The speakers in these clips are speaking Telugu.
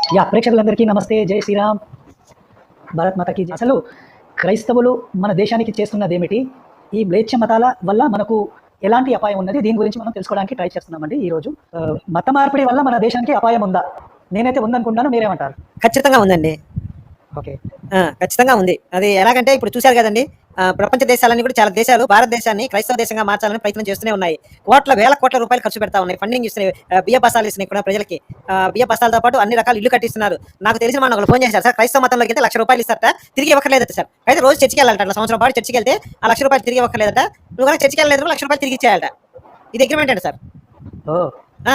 ప్రేక్షకులందరికీ నమస్తే. జై శ్రీరామ్. భారత్ మాతకి జై. అసలు క్రైస్తవులు మన దేశానికి చేస్తున్నదేమిటి? ఈ మ్లేచ్ఛ మతాల వల్ల మనకు ఎలాంటి అపాయం ఉన్నది? దీని గురించి మనం తెలుసుకోవడానికి ట్రై చేస్తున్నామండి ఈరోజు. మత మార్పిడి వల్ల మన దేశానికి అపాయం ఉందా? నేనైతే ఉందనుకుంటున్నాను. మీరేమంటారు? ఖచ్చితంగా ఉందండి. ఓకే. ఖచ్చితంగా ఉంది. అది ఎలాగంటే ఇప్పుడు చూశారు కదండి, ప్రపంచ దేశాలన్నీ కూడా చాలా దేశాలు భారతదేశాన్ని క్రైస్తవ దేశంగా మార్చాలని ప్రయత్నం చేస్తూనే ఉన్నాయి. వేల కోట్ల రూపాయలు ఖర్చు పెడతా ఉన్నాయి, ఫండింగ్ ఇస్తున్నాయి, బియ్య బస్తాలు ఇస్తున్నాయి కూడా ప్రజలకి. బియ్య బస్తాలతో పాటు అన్ని రకాల ఇల్లు కట్టిస్తున్నారు. నాకు తెలిసిన మన ఒకరు ఫోన్ చేశారు, సార్ క్రైస్తవ మతంలోకి వెళ్తే ₹1,00,000 ఇస్తారట, తిరిగి ఇవ్వట్లేదట సార్. అయితే రోజు చర్చికి వెళ్ళాలట, అట్లా సంవత్సరం పాటు చర్చికి వెళ్తే ఆ ₹1,00,000 తిరిగి ఇవ్వట్లేదట. నువ్వు కనుక చర్చికి వెళ్ళలేదు ₹1,00,000 తిరిగి ఇచ్చేయాలట. ఇది అగ్రిమెంట్ అండి సార్.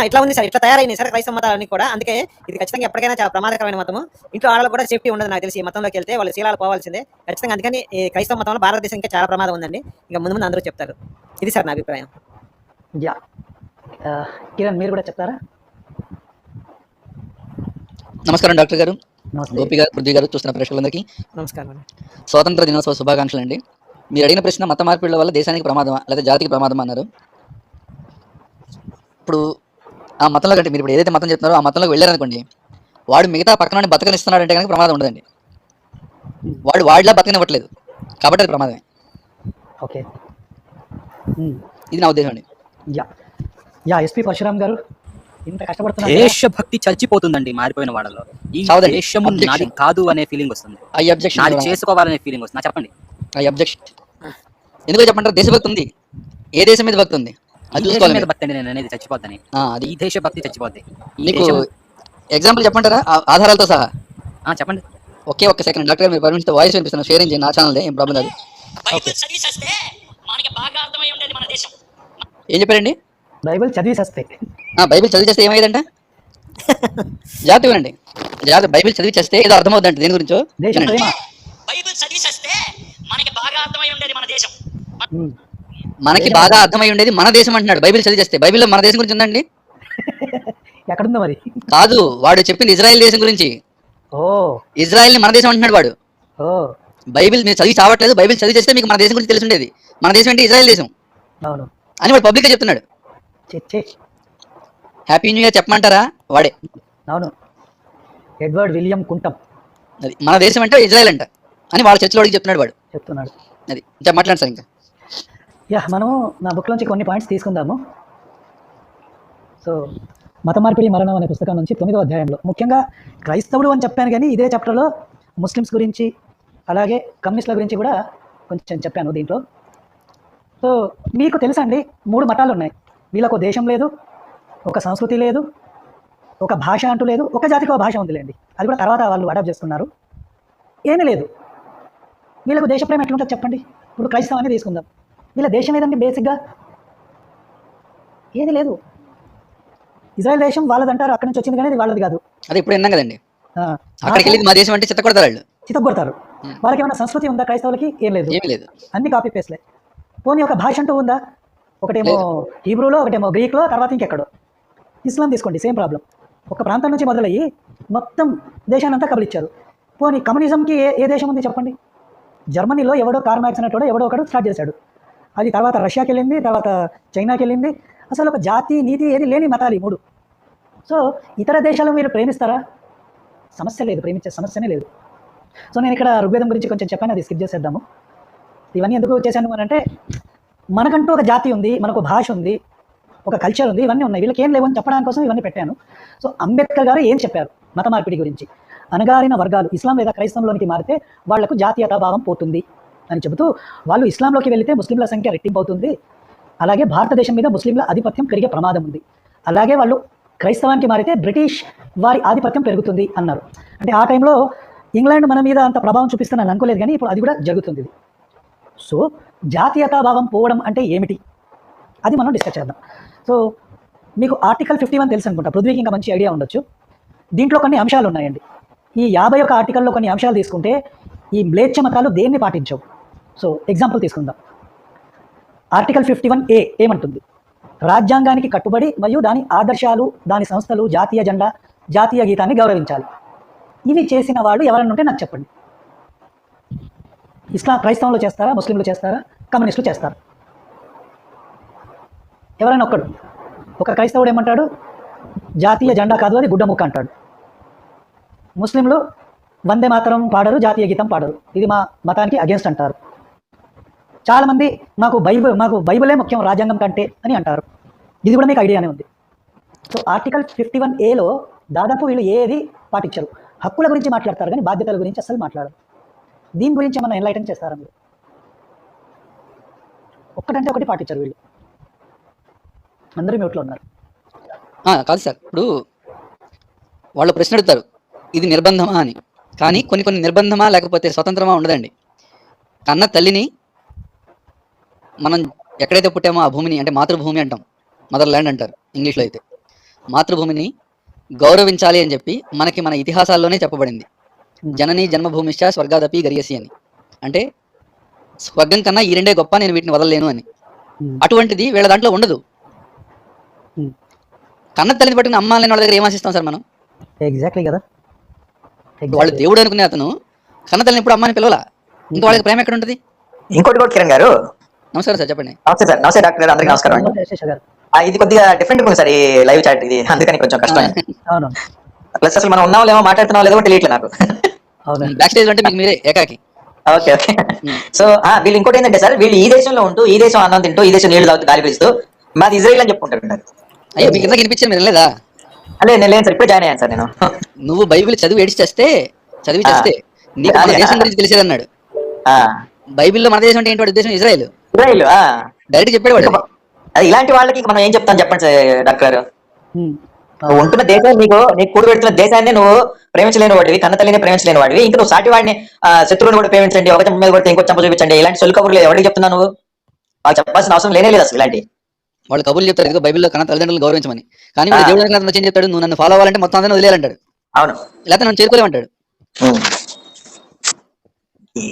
ఇట్లా ఉంది సార్, ఇట్లా తయారైంది సార్ క్రైస్తవ మతాలన్నీ కూడా. అందుకే ఇది ఖచ్చితంగా ఎప్పటికైనా చాలా ప్రమాదకరమైన మతము. ఇంట్లో ఆడలకు కూడా సేఫ్టీ ఉండదు నాకు తెలిసి. ఈ మతంలోకి వెళ్తే వాళ్ళ శీలాలు పోవాల్సిందే ఖచ్చితంగా. అందుకని ఈ క్రైస్తవ మతంలో భారతదేశం ఇంకా చాలా ప్రమాదం ఉందండి. ఇంకా ముందు ముందు అందరూ చెప్తారు. ఇది సార్ నా అభిప్రాయం. కిరణ్, మీరు కూడా చెప్తారా? నమస్కారం డాక్టర్ గారు, గోపి గారు, పృథ్వీ గారు, చూస్తున్న ప్రేక్షకులందరికీ నమస్కారం. స్వాతంత్ర దినోత్సవ శుభాకాంక్షలు అండి. మీరు అడిగిన ప్రశ్న మత మార్పిడుల వల్ల దేశానికి ప్రమాదమా లేదా జాతికి ప్రమాదమా అన్నారు. ఇప్పుడు ఆ మతంలో కంటే మీరు ఇప్పుడు ఏదైతే మతం చెప్తున్నారో ఆ మతంలోకి వెళ్ళారనుకోండి, వాడు మిగతా పక్కన బతకనిస్తున్నాడు అంటే కనుక ప్రమాదం ఉండదండి. వాడు వాడిలా బతకనివ్వట్లేదు కాబట్టి అది ప్రమాదమే. ఓకే, ఇది నా ఉద్దేశం అండి. ఎస్పీ పరశురామ్ గారు, ఇంత కష్టపడుతున్నారు. దేశభక్తి చచ్చిపోతుందండి మారిపోయిన వాళ్ళలో. ఈ దేశము నాది కాదు అనే ఫీలింగ్ వస్తుంది, నాది చేసుకోవాలనే ఫీలింగ్ వస్తుంది. చెప్పండి. అబ్జెక్షన్ ఎందుకో చెప్పంటారు? దేశభక్తి ఉంది, ఏ దేశం మీద భక్తి ఉంది? మీద భక్తి అండి నేను అనేది చచ్చిపోద్దని. ఈ దేశభక్తి చచ్చిపోద్ది. మీకు ఎగ్జాంపుల్ చెప్పంటారా ఆధారాలతో సహా? చెప్పండి. ఒకే ఒక్క సెకండ్ డాక్టర్ గారు, మీరు పర్మిషన్ వాయిస్ వినిపిస్తున్నారు, షేరింగ్ చేయండి. నా ఛానల్ ఏం ప్రాబ్లం కాదు. ఏం చెప్పారండి? బైబిల్ చదివేసేస్తే బైబిల్ చదివి చేస్తే ఏమైందంట? జాగ్రత్త వినండి, జాగ్రత్త. బైబిల్ చదివి చేస్తే ఏదో అర్థమవుతుందంట. దేని గురించో మనకి బాగా అర్థమై ఉండేది మన దేశం అంటున్నాడు. బైబిల్ చదివి చేస్తే బైబిల్లో మన దేశం గురించి ఉందండి? ఎక్కడుందో మరి? కాదు, వాడు చెప్పింది ఇజ్రాయెల్ దేశం గురించి. ఇజ్రాయెల్ ని మన దేశం అంటున్నాడు వాడు. బైబిల్ మీరు చదివి చావట్లేదు, బైబిల్ చదివి చేస్తే మీకు మన దేశం గురించి తెలిసి ఉండేది. మన దేశం అంటే ఇజ్రాయెల్ దేశం అని వాడు పబ్లిక్ గా చెప్తున్నాడు. హ్యాపీ న్యూ ఇయర్ చెప్పమంటారా? వాడే. అవును, ఎడ్వర్డ్ విలియం కుంటం. అది మన దేశం అంటే ఇజ్రాయెల్ అంట అని వాళ్ళ చర్చలో చెప్తున్నాడు వాడు. చెప్తున్నాడు. అది మాట్లాడండి సార్. ఇంకా మనము నా బుక్ నుంచి కొన్ని పాయింట్స్ తీసుకుందాము. సో మత మార్పిడి మరణం అనే పుస్తకం నుంచి 9వ అధ్యాయంలో ముఖ్యంగా క్రైస్తవుడు అని చెప్పాను, కానీ ఇదే చాప్టర్లో ముస్లిమ్స్ గురించి అలాగే కమ్యూనిస్టుల గురించి కూడా కొంచెం చెప్పాను దీంట్లో. సో మీకు తెలుసండి, 3 మతాలు ఉన్నాయి. వీళ్ళకు దేశం లేదు, ఒక సంస్కృతి లేదు, ఒక భాష అంటూ లేదు. ఒక జాతికి ఒక భాష ఉందిలేండి, అది కూడా తర్వాత వాళ్ళు అడాప్ట్ చేసుకున్నారు. ఏమీ లేదు. వీళ్ళకు దేశ ప్రేమ ఎట్లుంటుంది చెప్పండి? ఇప్పుడు క్రైస్తవాన్ని తీసుకుందాం, వీళ్ళ దేశం ఏదండి? బేసిక్గా ఏది లేదు. ఇజ్రాయెల్ దేశం వాళ్ళదంటారు, అక్కడి నుంచి వచ్చింది కానీ అది వాళ్ళది కాదు. అదే ఇప్పుడు విన్నాం కదండి. అక్కడికి వెళ్ళి మా దేశం అంటే చిత్తకొడతారు. వాళ్ళకి ఏమైనా సంస్కృతి ఉందా? క్రైస్తవులకి ఏం లేదు, ఏమీ లేదు. అన్ని కాపీ పేస్ట్లే. పోనీ ఒక భాష అంటూ ఉందా? ఒకటేమో హీబ్రూలో, ఒకటేమో గ్రీక్లో, తర్వాత ఇంకెక్కడో. ఇస్లాం తీసుకోండి, సేమ్ ప్రాబ్లం. ఒక ప్రాంతం నుంచి మొదలయ్యి మొత్తం దేశాన్ని అంతా కబలిచ్చారు. పోనీ కమ్యూనిజంకి ఏ దేశం ఉంది చెప్పండి? జర్మనీలో ఎవడో కార్ల్ మార్క్స్ అనేటోడో ఎవడో ఒకడు స్టార్ట్ చేశాడు. అది తర్వాత రష్యాకి వెళ్ళింది, తర్వాత చైనాకి వెళ్ళింది. అసలు ఒక జాతి నీతి ఏది లేని మతాలు ఈ 3. సో ఇతర దేశాలు మీరు ప్రేమిస్తారా? సమస్య లేదు, ప్రేమించే సమస్యనే లేదు. సో నేను ఇక్కడ ఋగ్వేదం గురించి కొంచెం చెప్పాను, అది స్కిప్ చేసేద్దాము. ఇవన్నీ ఎందుకు చేశాను అని అంటే, మనకంటూ ఒక జాతి ఉంది, మనకు భాష ఉంది, ఒక కల్చర్ ఉంది, ఇవన్నీ ఉన్నాయి. వీళ్ళకి ఏం లేవని చెప్పడానికి కోసం ఇవన్నీ పెట్టాను. సో అంబేద్కర్ గారు ఏం చెప్పారు మత మార్పిడి గురించి? అణగారిన వర్గాలు ఇస్లాం లేదా క్రైస్తవంలోనికి మారితే వాళ్లకు జాతీయతాభావం పోతుంది అని చెబుతూ, వాళ్ళు ఇస్లాంలోకి వెళితే ముస్లింల సంఖ్య రెట్టింపు అవుతుంది, అలాగే భారతదేశం మీద ముస్లింల ఆధిపత్యం పెరిగే ప్రమాదం ఉంది, అలాగే వాళ్ళు క్రైస్తవానికి మారితే బ్రిటిష్ వారి ఆధిపత్యం పెరుగుతుంది అన్నారు. అంటే ఆ టైంలో ఇంగ్లాండ్ మన మీద అంత ప్రభావం చూపిస్తుందని అనుకోలేదు, కానీ ఇప్పుడు అది కూడా జరుగుతుంది. సో జాతీయతాభావం పోవడం అంటే ఏమిటి, అది మనం డిస్కస్ చేద్దాం. సో మీకు ఆర్టికల్ 51 తెలుసు అనుకుంటా, పృథ్వీకి ఇంకా మంచి ఐడియా ఉండొచ్చు. దీంట్లో కొన్ని అంశాలు ఉన్నాయండి. ఈ 51 ఆర్టికల్లో కొన్ని అంశాలు తీసుకుంటే ఈ మ్లేచ్ఛ మతాలు దేన్ని పాటించవు. సో ఎగ్జాంపుల్ తీసుకుందాం. ఆర్టికల్ 51A ఏమంటుంది? రాజ్యాంగానికి కట్టుబడి మరియు దాని ఆదర్శాలు, దాని సంస్థలు, జాతీయ జెండా, జాతీయ గీతాన్ని గౌరవించాలి. ఇవి చేసిన వాళ్ళు ఎవరన్నా ఉంటే నాకు చెప్పండి. ఇస్లాం క్రైస్తవంలో చేస్తారా, ముస్లింలు చేస్తారా, కమ్యూనిస్టులు చేస్తారా? ఎవరైనా ఒక్కడు. ఒక క్రైస్తవుడు ఏమంటాడు? జాతీయ జెండా కాదు, అది గుడ్డ ముక్క అంటాడు. ముస్లింలు వందే మాతరం పాడరు, జాతీయ గీతం పాడరు. ఇది మా మతానికి అగేన్స్ట్ అంటారు. చాలామంది మాకు బైబిలే ముఖ్యం రాజ్యాంగం కంటే అని అంటారు. ఇది కూడా మీకు ఐడియానే ఉంది. సో ఆర్టికల్ 51A దాదాపు వీళ్ళు ఏది పాటించరు. హక్కుల గురించి మాట్లాడతారు కానీ బాధ్యతల గురించి అసలు మాట్లాడరు. దీని గురించి ఏమన్నా ఎన్లైటన్ చేస్తారా మీరు? ఒక్కటంటే ఒకటి పాటించరు వీళ్ళు. అందరూ మ్యూట్లో ఉన్నారు. కాదు సార్, ఇప్పుడు వాళ్ళు ప్రశ్న అడుగుతారు ఇది నిర్బంధమా అని. కానీ కొన్ని నిర్బంధమా లేకపోతే స్వతంత్రమా ఉండదండి. కన్న తల్లిని మనం ఎక్కడైతే పుట్టామో ఆ భూమిని, అంటే మాతృభూమి అంటాం, మదర్ ల్యాండ్ అంటారు ఇంగ్లీష్లో అయితే, మాతృభూమిని గౌరవించాలి అని చెప్పి మనకి మన ఇతిహాసాల్లోనే చెప్పబడింది. జనని జన్మభూమిశ్చ స్వర్గాదపి గరియసి అని. అంటే స్వర్గం కన్నా ఈ రెండే గొప్ప, నేను వీటిని వదలలేను అని. అటువంటిది వీళ్ళ దాంట్లో ఉండదు. కన్న తల్లిని పట్టుకుని అమ్మ లేని వాళ్ళ దగ్గర ఏం ఆశిస్తాం సార్ మనం? ఎగ్జాక్ట్లీ కదా. వాళ్ళు దేవుడు అనుకునే అతను కన్న తల్లిని ఎప్పుడు అమ్మని పిలవాలా? ఇంకా వాళ్ళకి ప్రేమ ఎక్కడ ఉంటుంది? ఇంకోటి కూడా కిరణ్ గారు, నమస్కారం సార్, చెప్పండి. నమస్తే సార్. నమస్తే డాక్టర్ గారు, అందరికీ నమస్కారం అండి. ఇది కొద్దిగా డిఫరెంట్ ఉంది సార్ ఈ లైవ్ చాట్, ఇది అందుకని కొంచెం కష్టం. ప్లస్ అసలు మనం ఉన్నాం లేమో మాట్లాడుతున్నాం లేదో తెలియట్లేదు నాకు. బ్యాక్ స్టేజ్ అంటే మీకు మీరే ఏకాకి. Okay okay. సో వీళ్ళు ఇంకోటి ఏంటంటే సార్, వీళ్ళు ఈ దేశంలో ఉంటూ ఈ దేశం అన్నం తింటూ ఈ దేశం నీళ్లు తాగుతూ గాలి పీలుస్తూ మాది ఇజ్రాయిల్ అని చెప్పుకుంటారు. అయ్యో, మీకు ఇంత వినిపించాను మీరు లేదా? అదే నేను లేను సార్, ఇప్పుడే జాయిన్ అయ్యాను సార్ నేను. నువ్వు బైబిల్ చదివి చేస్తే నీకు మన దేశం గురించి తెలిసేది అన్నాడు. బైబిల్లో మన దేశం అంటే ఏంటి? వాడి ఉద్దేశం ఇజ్రాయిల్. ఇజ్రాయిల్ డైరెక్ట్ చెప్పాడు వాడు. అది ఇలాంటి వాళ్ళకి మనం ఏం చెప్తాం చెప్పండి డాక్టర్ గారు. నువ్వు ఉంటున్న దేశం, నీకు కూడి పెడుతున్న దేశాన్ని నువ్వు ప్రేమించలేని వాడివి, కన్న తల్లిని ప్రేమించలేని వాడివి, ఇంకా నువ్వు సాటి వాడిని శత్రువుని కూడా ప్రేమించండి, ఒక చెంప మీద కొడితే ఇంకో చెంప చూపించండి, ఇలాంటి సొల్లు కబుర్లు ఎవరికి చెప్తున్నా నువ్వు? వాళ్ళు చెప్పాల్సిన అవసరం లేనే లేదు అసలు. ఇలాంటి వాళ్ళు కబుర్లు చెప్తారు ఇదిగో బైబిల్లో కన్న తల్లిదండ్రులు గౌరవించమని. కానీ దేవుడు వచ్చి ఏం చెప్తాడు? నువ్వు నన్ను ఫాలో అవ్వాలంటే మొత్తం అందరినీ వదిలేయాలంటాడు. అవును, లేకపోతే నన్ను చేరుకోలేమంటాడు.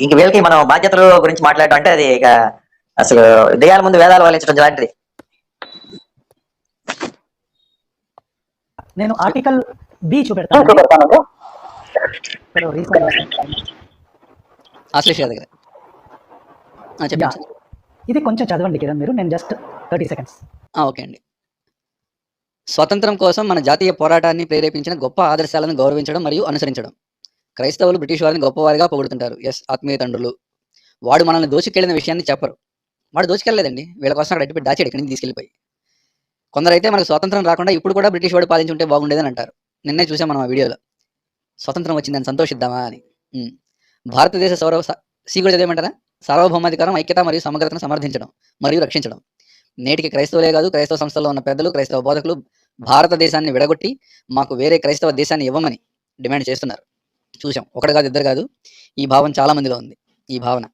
ఇంక వీళ్ళకి మనం బాధ్యతల గురించి మాట్లాడటం అంటే అది ఇక అసలు దెయ్యాల ముందు వేదాలు వాలించడం లాంటిది. నేను ఆర్టికల్ బి చూపెడతాను. ఇది కొంచెం చదవండి కిరణ్ మీరు, నేను జస్ట్ 30 seconds. ఓకే అండి. స్వతంత్రం కోసం మన జాతీయ పోరాటాన్ని ప్రేరేపించిన గొప్ప ఆదర్శాలను గౌరవించడం మరియు అనుసరించడం. క్రైస్తవులు బ్రిటిష్ వారిని గొప్పవారిగా పొగుడుతుంటారు. ఎస్, ఆత్మీయ తండ్రులు. వాడు మనల్ని దోచుకెళ్ళిన విషయాన్ని చెప్పరు. వాడు దోచుకెళ్ళలేదండి, వీళ్ళ కోసం అక్కడ అడ్డుపెట్టి దాచాడు, ఇక్కడి నుంచి తీసుకెళ్ళిపోయి. కొందరైతే మనకు స్వాతంత్రం రాకుండా ఇప్పుడు కూడా బ్రిటిష్ వాడు పాలించుంటే బాగుండేదని అంటారు. నిన్నే చూసాం మనం ఆ వీడియోలో. స్వతంత్రం వచ్చిందని సంతోషిద్దామా అని. భారతదేశ సీకుడు చదివేమంటారా? సార్వభౌమాధికారం, ఐక్యత మరియు సమగ్రతను సమర్థించడం మరియు రక్షించడం. నేటికి క్రైస్తవులే కాదు, క్రైస్తవ సంస్థల్లో ఉన్న పెద్దలు, క్రైస్తవ బోధకులు భారతదేశాన్ని విడగొట్టి మాకు వేరే క్రైస్తవ దేశాన్ని ఇవ్వమని డిమాండ్ చేస్తున్నారు. చూసాం, ఒకటి కాదు, ఇద్దరు కాదు. ఈ భావం చాలా మందిలో ఉంది. ఈ భావన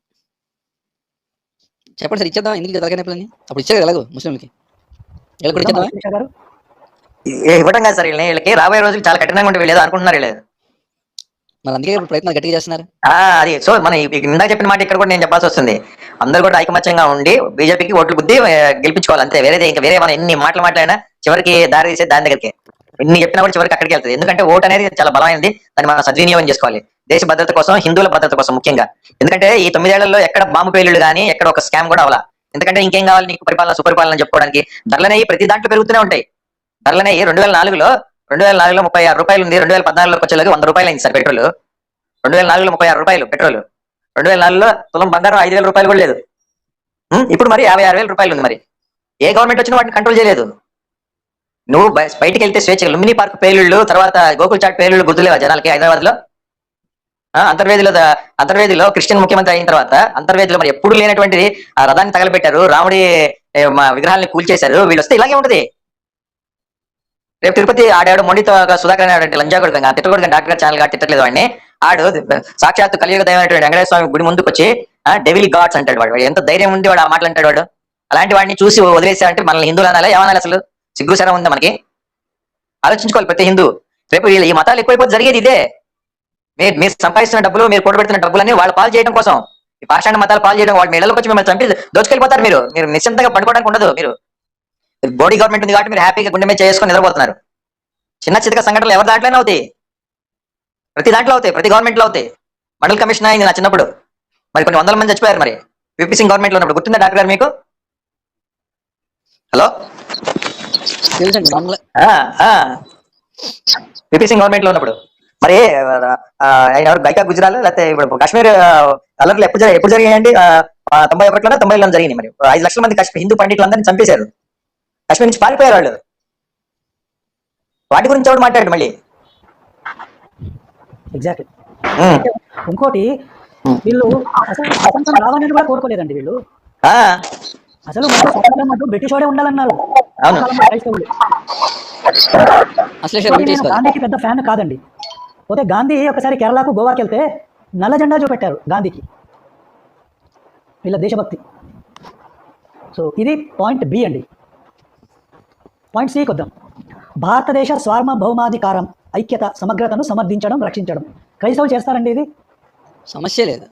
చెప్పండి సార్, ఇచ్చేద్దాం. ఎందుకు తలకనప్పులని అప్పుడు ఇచ్చారు ఎలాగో ముస్లింలకి. ఇవ్వడం కాదు సార్, వీళ్ళకి రాబోయే రోజులు చాలా కఠినంగా ఉంటే వీళ్ళు అనుకుంటున్నారు. లేదు మరి అందుకే ఇప్పుడు ప్రయత్నాలు గట్టిగా చేస్తున్నారు. అది సో మన ఇందాక చెప్పిన మాట ఇక్కడ కూడా నేను చెప్పాల్సి వస్తుంది. అందరూ కూడా ఐకమత్యంగా ఉండి బీజేపీకి ఓట్లు బుద్ధి గెలిపించుకోవాలి అంతే. వేరేది వేరే మనం ఎన్ని మాటలు మాట్లాడినా చివరికి దారి తీసే దాని దగ్గరికి, ఎన్ని చెప్పినా కూడా చివరికి అక్కడికి వెళ్తుంది. ఎందుకంటే ఓటు అనేది చాలా బలమైనది, దాన్ని మనం సద్వినియోగం చేసుకోవాలి దేశ భద్రత కోసం, హిందువుల భద్రత కోసం ముఖ్యంగా. ఎందుకంటే ఈ 9 ఏళ్లలో ఎక్కడ బాంబు పేలుళ్ళు కానీ ఎక్కడ ఒక స్కామ్ కూడా అవ్వాలా. ఎందుకంటే ఇంకేం కావాలి నీకు? పరిపాలన, సుపరిపాలన చెప్పుకోవడానికి. ధరలనే ప్రతి దాంట్లో పెరుగుతూనే ఉంటాయి. ధరలనే 2004లో 36 రూపాయలు ఉంది, 2014లోకి వచ్చేలాగా 100 రూపాయలు అయింది సార్ పెట్రోల్. 2004లో 36 రూపాయలు పెట్రోల్. 2004లో తులం బంగారం 5,000 రూపాయలు కూడా లేదు. ఇప్పుడు మరి 56,000 రూపాయలు ఉంది. మరి ఏ గవర్నమెంట్ వచ్చినా వాటిని కంట్రోల్ చేయలేదు. నువ్వు బయటికి వెళ్తే స్వేచ్ఛగా లుంబిని పార్క్ పేలుళ్ళు, తర్వాత గోకుల్ చాట్ పేలుళ్ళు గుర్తులేవా జనాలకి? హైదరాబాద్ లో అంతర్వేదిలో క్రిస్టియన్ ముఖ్యమంత్రి అయిన తర్వాత అంతర్వేదిలో మరి ఎప్పుడు లేనటువంటిది ఆ రథాన్ని తగలబెట్టారు, రాముడి విగ్రహాలను కూల్చేశారు. వీళ్ళు వస్తే ఇలాగే ఉంటుంది. రేపు తిరుపతి ఆడాడు మొండితో సుధాకర్ ఆడంటే లంజాగొడు తిట్టకూడదు, డాక్టర్ గారు ఛానల్ గా తిట్టలేదు వాడిని. ఆడు సాక్షాత్తు కలియుగ దైవమైనటువంటి వెంకటేశ్వర స్వామి గుడి ముందుకు వచ్చి డెవిల్ గాడ్స్ అంటాడు. వాడు ఎంత ధైర్యం ఉంది వాడు ఆ మాటలు అంటాడు. వాడు అలాంటి వాడిని చూసి వదిలేసారంటే మనల్ని హిందువులు అనాలి, ఏమనాలి? అసలు సిగ్గుసరం ఉందా మనకి? ఆలోచించుకోవాలి ప్రతి హిందూ. రేపు ఈ మతాలు ఎక్కువైపోతే జరిగేది ఇదే. మీరు సంపాదిస్తున్న డబ్బులు, మీరు కూడబెడుతున్న డబ్బులని వాళ్ళ పాలు చేయడం కోసం, ఈ పాషాణ మతాలు పాలు చేయడం, వాళ్ళ ఇళ్లకు వచ్చి మిమ్మల్ని చంపి దోచుకెళ్ళిపోతారు. మీరు నిశ్చింతగా పడుకోవడానికి ఉండదు. మీరు బోడీ గవర్నమెంట్ ఉంది కాబట్టి మీరు హ్యాపీగా గుండె మీద చేసుకొని నిద్రపోతున్నారు. చిన్న చితక సంఘటనలు ఎవరి దాంట్లోనే అవుతాయి, ప్రతి దాంట్లో అవుతాయి, ప్రతి గవర్నమెంట్ లో అవుతాయి. మండల్ కమిషన్ అయింది నా చిన్నప్పుడు, మరి కొన్ని 100 మంది చచ్చిపోయారు. మరి విపి సింగ్ గవర్నమెంట్ లో ఉన్నప్పుడు గుర్తుందా డాక్టర్ గారు మీకు? హలో, విపి సింగ్ గవర్నమెంట్ లో ఉన్నప్పుడు మరి ఆయన ఎవరు గైకా గుజరాల్ లేకపోతే ఇప్పుడు కాశ్మీర్ అల్లర్లు ఎప్పుడు జరిగాయండి? 91లో 90లో జరిగినాయి. మరి 5 లక్షల మంది హిందూ పండితులందరినీ చంపేశారు, కాశ్మీర్ నుంచి పారిపోయారు వాళ్ళు. వాటి గురించి ఎవరు మాట్లాడారు మళ్ళీ? ఎగ్జాక్ట్లీ. ఇంకోటి, వీళ్ళు అసలు స్వతంత్రం రావాలని కూడా కోరుకోలేదండి వీళ్ళు. అసలు మనకు స్వతంత్రం అంటూ బ్రిటిష్ వాడే ఉండాలన్నారు. గాంధీకి పెద్ద ఫ్యాన్ కాదండి. పోతే గాంధీ ఒకసారి కేరళకు గోవాకి వెళ్తే నల్ల జెండా చూపెట్టారు గాంధీకి, వీళ్ళ దేశభక్తి. సో ఇది పాయింట్ బి అండి. పాయింట్ సికి వద్దాం. భారతదేశ సార్వభౌమాధికారం, ఐక్యత, సమగ్రతను సమర్థించడం, రక్షించడం. క్రైస్తవులు చేస్తారండి ఇది? సమస్య లేదు.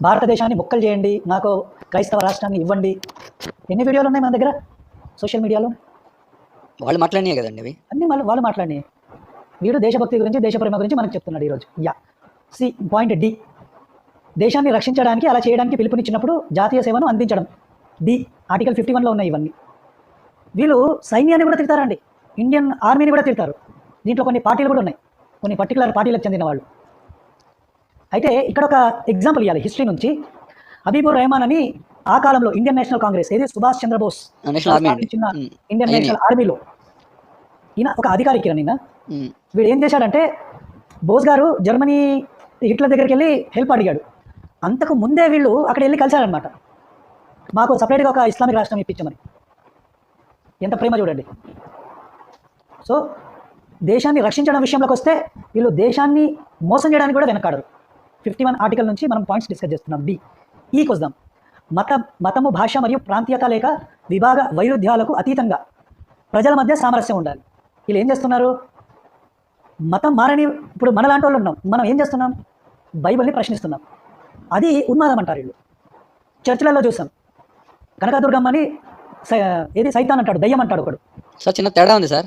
భారతదేశాన్ని ముక్కలు చేయండి, నాకు క్రైస్తవ రాష్ట్రాన్ని ఇవ్వండి. ఎన్ని వీడియోలు ఉన్నాయి మన దగ్గర సోషల్ మీడియాలో? వాళ్ళు మాట్లాడినాయి కదండి అవి అన్నీ వాళ్ళు మాట్లాడినాయి. వీడు దేశభక్తి గురించి, దేశప్రేమ గురించి మనకు చెప్తున్నాడు ఈరోజు. సి పాయింట్ డి, దేశాన్ని రక్షించడానికి, అలా చేయడానికి పిలుపునిచ్చినప్పుడు జాతీయ సేవను అందించడం. డి ఆర్టికల్ 51లో ఉన్నాయి ఇవన్నీ. వీళ్ళు సైన్యాన్ని కూడా తిడతారండి, ఇండియన్ ఆర్మీని కూడా తిడతారు. దీంట్లో కొన్ని పార్టీలు కూడా ఉన్నాయి, కొన్ని పర్టికులర్ పార్టీలకు చెందిన వాళ్ళు. అయితే ఇక్కడ ఒక ఎగ్జాంపుల్ ఇవ్వాలి హిస్టరీ నుంచి. హబీబుర్ రెహమాన్ అని ఆ కాలంలో ఇండియన్ నేషనల్ కాంగ్రెస్, ఏది సుభాష్ చంద్రబోస్ స్థాపించిన ఇండియన్ నేషనల్ ఆర్మీలో ఈయన ఒక అధికారి. నిన్న వీడు ఏం చేశాడంటే, బోస్ గారు జర్మనీ హిట్లర్ దగ్గరికి వెళ్ళి హెల్ప్ అడిగాడు. అంతకు ముందే వీళ్ళు అక్కడ వెళ్ళి కలిశారనమాట, మాకు సపరేట్గా ఒక ఇస్లామిక్ రాష్ట్రం ఇప్పించమని. ఎంత ప్రేమ చూడండి. సో దేశాన్ని రక్షించడం విషయంలోకి వస్తే వీళ్ళు దేశాన్ని మోసం చేయడానికి కూడా వెనకాడరు. 51 ఆర్టికల్ నుంచి మనం పాయింట్స్ డిస్కస్ చేస్తున్నాం. డి ఈకి వద్దాం. మతము, భాష మరియు ప్రాంతీయత లేక విభాగ వైరుధ్యాలకు అతీతంగా ప్రజల మధ్య సామరస్యం ఉండాలి. వీళ్ళు ఏం చేస్తున్నారు? మతం మారని, ఇప్పుడు మన లాంటి వాళ్ళు ఉన్నాం, మనం ఏం చేస్తున్నాం? బైబిల్ని ప్రశ్నిస్తున్నాం. అది ఉన్మాదం అంటారు వీళ్ళు. చర్చిలలో చూసాం, కనకదుర్గమ్మని ఏది సైతాన్ అంటాడు, దయ్యం అంటాడు ఒకడు. సార్ చిన్న తేడా ఉంది సార్.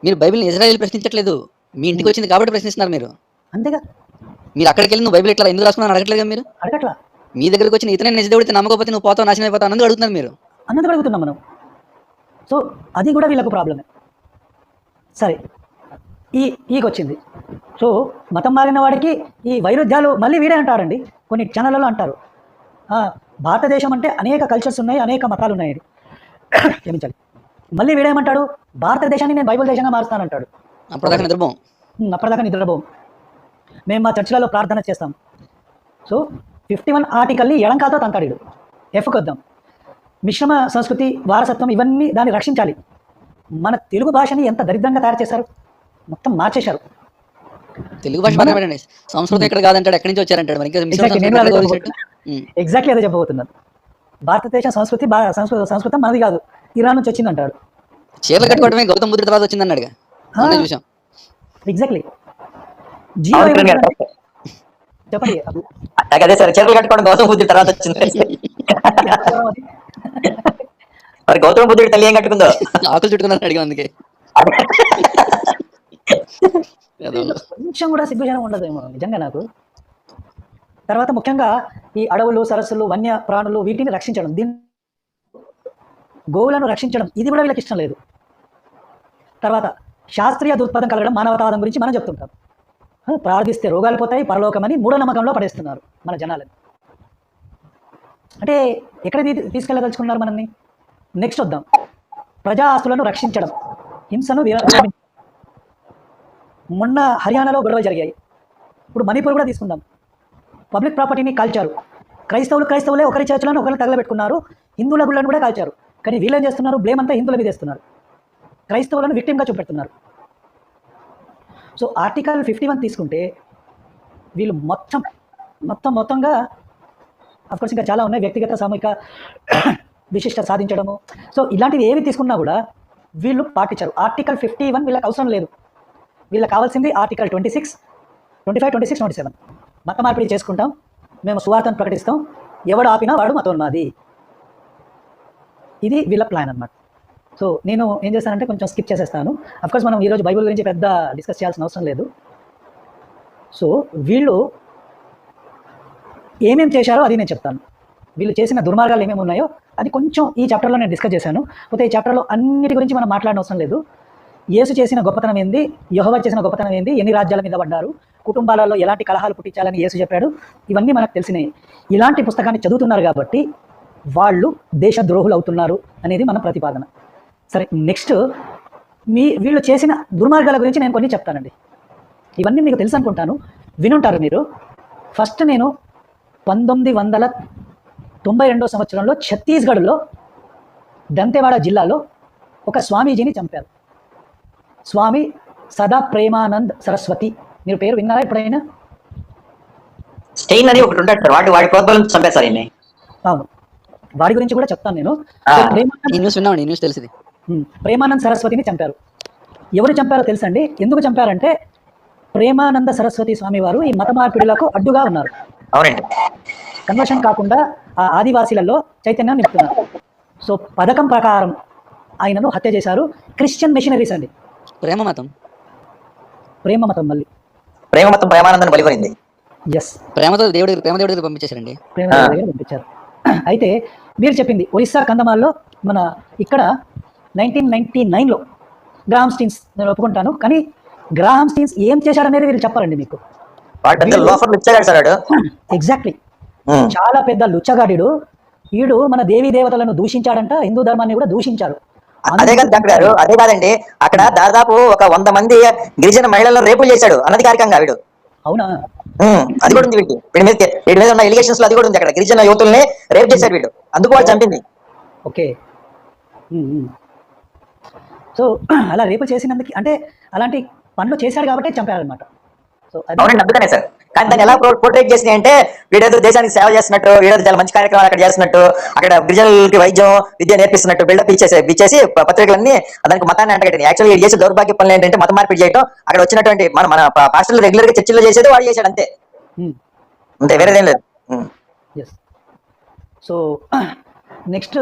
మీరు బైబిల్ని ఇజ్రాయెల్ ప్రశ్నించట్లేదు, మీ ఇంటికి వచ్చింది కాబట్టి ప్రశ్నిస్తున్నారు మీరు. అంతేగా. మీరు అక్కడికి వెళ్ళి నువ్వు బైబిల్ ఎట్లా ఎందుకు రాసుకున్నాను అడగట్లేదు మీరు. అడగట్లా. మీ దగ్గరికి వచ్చిన ఇతనే నిజదేవుడితే నమ్మకపోతే నువ్వు పోతావు, నాశనం అయిపోతావు అన్నది అడుగుతున్నారు మీరు. అన్నది అడుగుతున్నాం మనం. సో అది కూడా వీళ్ళకు ప్రాబ్లమే. సరే, ఈకి వచ్చింది. సో మతం మారిన వాడికి ఈ వైరుధ్యాలు మళ్ళీ వీడే అంటారండి, కొన్ని ఛానళ్ళలో అంటారు, భారతదేశం అంటే అనేక కల్చర్స్ ఉన్నాయి, అనేక మతాలు ఉన్నాయి. క్షమించాలి. మళ్ళీ వీడేమంటాడు? భారతదేశాన్ని నేను బైబిల్ దేశంగా మారుస్తానంటాడు. అప్పటిదాకా నిద్రపోం. మేము మా చర్చిలలో ప్రార్థన చేస్తాం. సో 51 ఆర్టికల్ని ఎడంకాతో తంతాడు. ఎఫ్కి వద్దాం. మిశ్రమ సంస్కృతి, వారసత్వం, ఇవన్నీ దాన్ని రక్షించాలి. మన తెలుగు భాషని ఎంత దరిద్రంగా తయారు చేశారు, మొత్తం మార్చేశారు. తెలుగు భాష సంస్కృతం ఎక్కడ కాదంటాడు, ఎక్కడి నుంచి వచ్చారంటాడు. ఎగ్జాక్ట్లీ అదే చెప్పబోతున్నాను. భారతదేశ సంస్కృతం మనది కాదు, ఇరాన్ నుంచి వచ్చిందంటాడు. చీరలు కట్టుకోవడమే గౌతమ బుద్ధుడి తర్వాత వచ్చిందన్నాడు. ఎగ్జాక్ట్లీ. చెప్పండి. అదే సార్, చీరలు కట్టుకోవడం గౌతమ బుద్ధుడి తర్వాత వచ్చింది. మరి గౌతమ బుద్ధుడి తల్లి ఏం కట్టుకుందో? ఆకులు చుట్టుకున్నాను అడిగా, అందుకే కొంచెం కూడా సిగ్గుజనం ఉండదేమో నిజంగా నాకు. తర్వాత ముఖ్యంగా ఈ అడవులు, సరస్సులు, వన్య ప్రాణులు, వీటిని రక్షించడం, గోవులను రక్షించడం, ఇది కూడా వీళ్ళకి ఇష్టం లేదు. తర్వాత శాస్త్రీయ దృక్పథం కలగడం, మానవతావాదం గురించి మనం చెప్తుంటాం. ప్రార్థిస్తే రోగాలు పోతాయి, పరలోకమని మూఢనమ్మకంలో పడేస్తున్నారు మన జనాలని. అంటే ఎక్కడ తీసుకెళ్ళదలుచుకున్నారు మనల్ని? నెక్స్ట్ వద్దాం. ప్రజా ఆస్తులను రక్షించడం, హింసను మొన్న హర్యానాలో గొడవలు జరిగాయి. ఇప్పుడు మణిపూర్ కూడా తీసుకుందాం. పబ్లిక్ ప్రాపర్టీని కాల్చారు. క్రైస్తవులే ఒకరి చర్చలను ఒకరు తగలబెట్టుకున్నారు, హిందువుల గుళ్ళను కూడా కాల్చారు. కానీ వీళ్ళు ఏం చేస్తున్నారు? బ్లేమ్ అంతా హిందువుల మీద వేస్తున్నారు, క్రైస్తవులను విక్టిమ్గా చూపెడుతున్నారు. సో ఆర్టికల్ 51 తీసుకుంటే వీళ్ళు మొత్తంగా అఫ్కోర్స్ ఇంకా చాలా ఉన్నాయి, వ్యక్తిగత సామూహిక విశిష్ట సాధించడము. సో ఇలాంటివి ఏవి తీసుకున్నా కూడా వీళ్ళు పాటించారు. ఆర్టికల్ 51 వీళ్ళకి అవసరం లేదు. వీళ్ళకి కావాల్సింది ఆర్టికల్ 26, 25, 26, 27. మత మార్పిడి చేసుకుంటాం, మేము సువార్తను ప్రకటిస్తాం, ఎవడు ఆపినా వాడు మతోన్మాది. ఇది వీళ్ళ ప్లాన్ అన్నమాట. సో నేను ఏం చేస్తానంటే కొంచెం స్కిప్ చేసేస్తాను. అఫ్కోర్స్ మనం ఈరోజు బైబిల్ గురించి పెద్ద డిస్కస్ చేయాల్సిన అవసరం లేదు. సో వీళ్ళు ఏమేమి చేశారో అది నేను చెప్తాను. వీళ్ళు చేసిన దుర్మార్గాలు ఏమేమి ఉన్నాయో అది కొంచెం ఈ చాప్టర్లో నేను డిస్కస్ చేశాను. పోతే ఈ చాప్టర్లో అన్నిటి గురించి మనం మాట్లాడిన అవసరం లేదు. యేసు చేసిన గొప్పతనం ఏంది, యెహోవా చేసిన గొప్పతనం ఏంది, ఎన్ని రాజ్యాల మీద పడ్డారు, కుటుంబాలలో ఎలాంటి కలహాలు పుట్టించాలని యేసు చెప్పాడు, ఇవన్నీ మనకు తెలిసినాయి. ఇలాంటి పుస్తకాన్ని చదువుతున్నారు కాబట్టి వాళ్ళు దేశద్రోహులు అవుతున్నారు అనేది మన ప్రతిపాదన. సరే, నెక్స్ట్ వీళ్ళు చేసిన దుర్మార్గాల గురించి నేను కొన్ని చెప్తానండి. ఇవన్నీ మీకు తెలుసు అనుకుంటాను, వినుంటారు మీరు. ఫస్ట్ నేను 1992 సంవత్సరంలో ఛత్తీస్గఢ్లో దంతెవాడ జిల్లాలో ఒక స్వామీజీని చంపారు. స్వామి సదా ప్రేమానంద్ సరస్వతి. మీరు పేరు విన్నారా ఎప్పుడైనా? స్టెయిన్ అని ఒకటి ఉంటాడు సార్, వాడి ప్రోద్బలం చంపేశారు ఈయన్ని. అవును, వాడి గురించి కూడా చెప్తాను నేను. ప్రేమానంద్ సరస్వతిని చంపారు. ఎవరు చంపారో తెలుసండి? ఎందుకు చంపారంటే ప్రేమానంద సరస్వతి స్వామి వారు ఈ మత మార్పిడులకు అడ్డుగా ఉన్నారు. అవునండి. కన్వర్షన్ కాకుండా ఆ ఆదివాసీలలో చైతన్యాన్ని నింపుతున్నారు. సో పథకం ప్రకారం ఆయనను హత్య చేశారు. క్రిస్టియన్ మిషనరీస్ అండి. ప్రేమ మతం మళ్ళీ ప్రేమ మతం ప్రేమానందాన్ని బలిపోయింది. ఎస్, ప్రేమ దేవుడి పంపించేశారండి. పంపించారు. అయితే మీరు చెప్పింది ఒరిస్సా కందమాల్లో మన ఇక్కడ 1999లో గ్రాహం స్టీన్స్, నేను ఒప్పుకుంటాను, కానీ గ్రాహం స్టీన్స్ ఏం చేశాడనేది వీళ్ళు చెప్పారండి మీకు. ఎగ్జాక్ట్లీ, చాలా పెద్ద లుచ్చగాడు. వీడు మన దేవీ దేవతలను దూషించాడంట, హిందూ ధర్మాన్ని కూడా దూషించాడు. అదే కాదు డాక్టర్ గారు, అదే కాదండి, అక్కడ దాదాపు ఒక 100 మంది గిరిజన మహిళలను రేపులు చేశాడు అనధికారికంగా వీడు. అవునా? అది కూడా ఉంది వీటి మీద ఉన్న ఎలిగేషన్స్ లో అది కూడా ఉంది. అక్కడ గిరిజన యువతుల్ని రేప్ చేశాడు వీడు, అందుకు వాళ్ళు చంపింది. ఓకే, సో అలా రేపు చేసినందుకు అంటే అలాంటి పనులు చేశాడు కాబట్టి చంపారనమాట. సో అవునండి, అందుకనే సార్. కానీ దాన్ని ఎలా పోర్ట్రేట్ చేసినాయి అంటే వీడేదో దేశానికి సేవ చేస్తున్నట్టు, వీడేదో చాలా మంచి కార్యక్రమాలు అక్కడ చేస్తున్నట్టు, అక్కడ గిరిజనులకి వైద్యం విద్య నేర్పిస్తున్నట్టు బిల్డప్ ఇచ్చేసి పత్రికలన్నీ దానికి మతాన్ని అంటగట్టింది. యాక్చువల్లీ చేసే దౌర్భాగ్య పనులు ఏంటంటే మత మార్పిడి చేయడం. అక్కడ వచ్చినటువంటి మన పాస్టర్లు రెగ్యులర్ గా చర్చిలో చేసేది వాడు చేశాడు, అంతే అంతే, వేరేదేం లేదు. సో నెక్స్ట్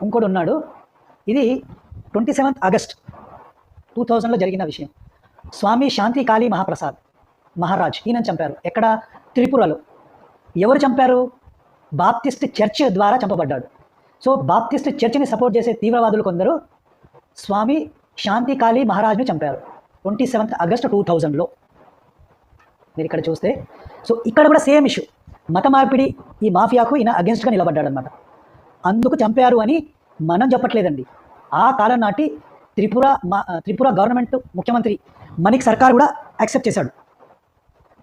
ఇంకోటి ఉన్నాడు. ఇది 27 ఆగస్ట్ 2000లో జరిగిన విషయం. స్వామి శాంతి కాళీ మహాప్రసాద్ మహారాజ్ ఈయన చంపారు. ఎక్కడ? త్రిపురలో. ఎవరు చంపారు? బాప్టిస్ట్ చర్చ్ ద్వారా చంపబడ్డాడు. సో బాప్టిస్ట్ చర్చ్ని సపోర్ట్ చేసే తీవ్రవాదులు కొందరు స్వామి శాంతి కాళీ మహారాజ్ని చంపారు 27 ఆగస్ట్ 2000లో. మీరు ఇక్కడ చూస్తే, సో ఇక్కడ కూడా సేమ్ ఇష్యూ, మత మార్పిడి, ఈ మాఫియాకు ఈయన అగెన్స్ట్గా నిలబడ్డాడు అనమాట. అందుకు చంపారు అని మనం చెప్పట్లేదండి. ఆ కాలం నాటి త్రిపుర గవర్నమెంట్ ముఖ్యమంత్రి మణిక్ సర్కార్ కూడా యాక్సెప్ట్ చేశాడు.